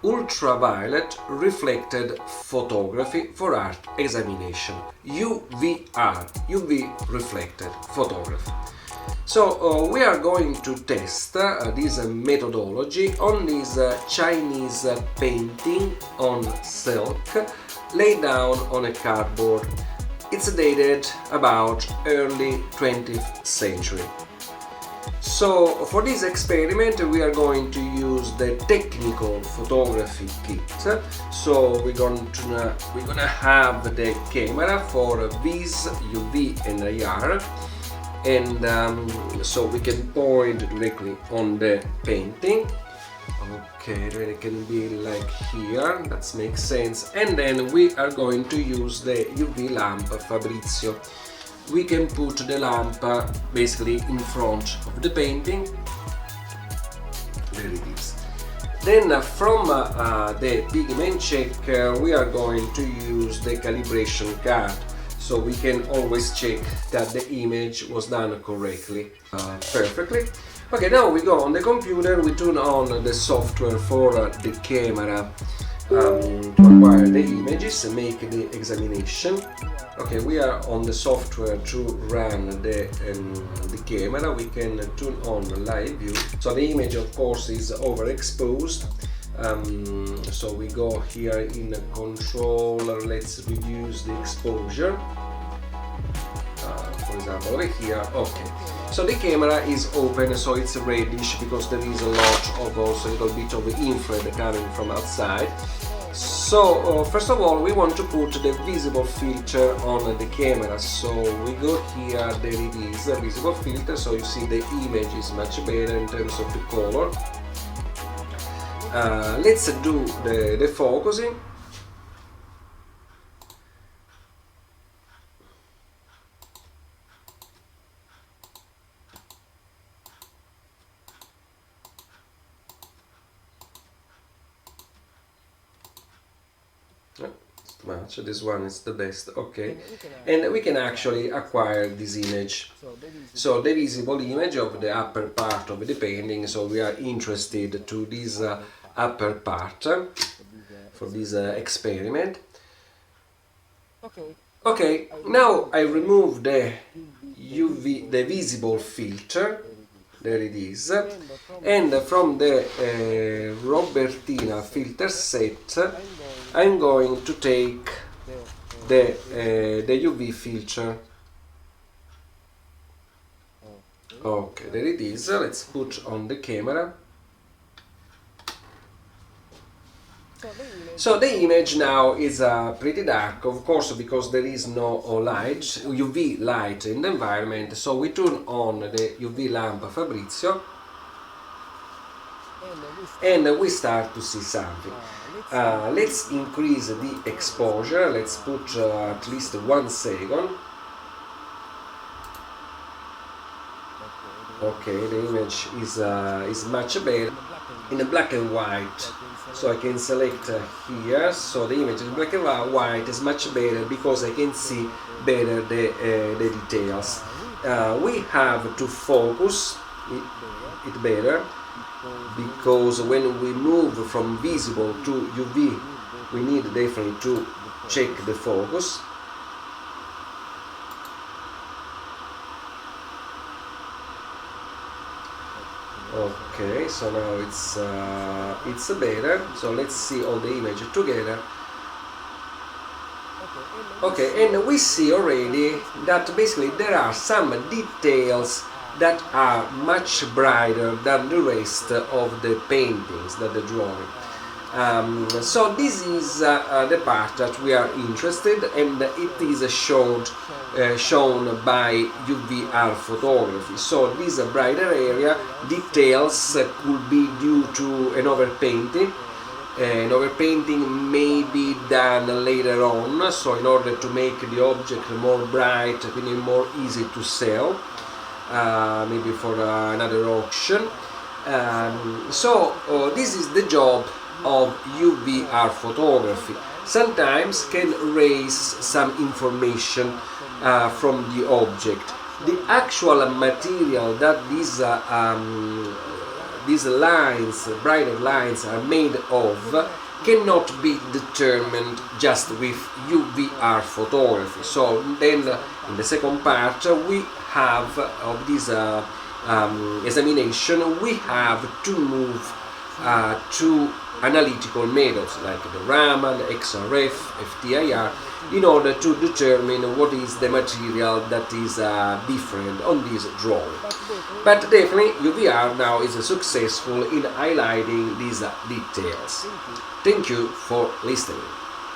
ultraviolet reflected photography for art examination, UVR, UV reflected photography. So we are going to test this methodology on this Chinese painting on silk laid down on a cardboard. It's dated about early 20th century. So for this experiment we are going to use the technical photography kit. So we're gonna have the camera for vis, UV and IR, and so we can point directly on the painting. Okay, then it can be like here, that makes sense. And then we are going to use the UV lamp Fabrizio. We can put the lamp basically in front of the painting. There it is. Then from the pigment check we are going to use the calibration card, so we can always check that the image was done correctly, perfectly. Okay, now we go on the computer, we turn on the software for the camera to acquire the images and make the examination. Okay, we are on the software to run the camera. We can turn on live view. So the image of course is overexposed. So we go here in control, let's reduce the exposure. For example over here, okay. So the camera is open, so it's reddish because there is a lot of also a little bit of infrared coming from outside. So first of all we want to put the visible filter on the camera. So we go here, there it is, the visible filter, so you see the image is much better in terms of the color. Let's do the focusing. Much. This one is the best, okay, and we can actually acquire this image. So the visible image of the upper part of the painting, so we are interested to this upper part for this experiment. Okay, now I remove the UV, the visible filter, there it is, and from the Robertina filter set I'm going to take the UV filter. Okay, there it is. Let's put on the camera. So the image now is pretty dark, of course, because there is no light, UV light in the environment. So we turn on the UV lamp Fabrizio and we start to see something. Let's increase the exposure, let's put at least 1 second. Okay, the image is much better in the black and white, so I can select here. So the image in black and white is much better because I can see better the details. We have to focus it better, because when we move from visible to UV we need definitely to check the focus. Okay, so now it's better. So let's see all the image together. Okay, and we see already that basically there are some details that are much brighter than the rest of the paintings, that the drawing. So this is the part that we are interested, and it is shown by UVR photography. So this brighter area details could be due to an overpainting. An overpainting may be done later on, so in order to make the object more bright, meaning more easy to sell. Maybe for another auction. So this is the job of UVR photography. Sometimes can raise some information from the object. The actual material that these lines, brighter lines, are made of cannot be determined just with UVR photography. So then in the second part we have of this examination, we have to move to analytical methods like the Raman, XRF, FTIR, in order to determine what is the material that is different on this drawing. But definitely UVR now is successful in highlighting these details. Thank you for listening.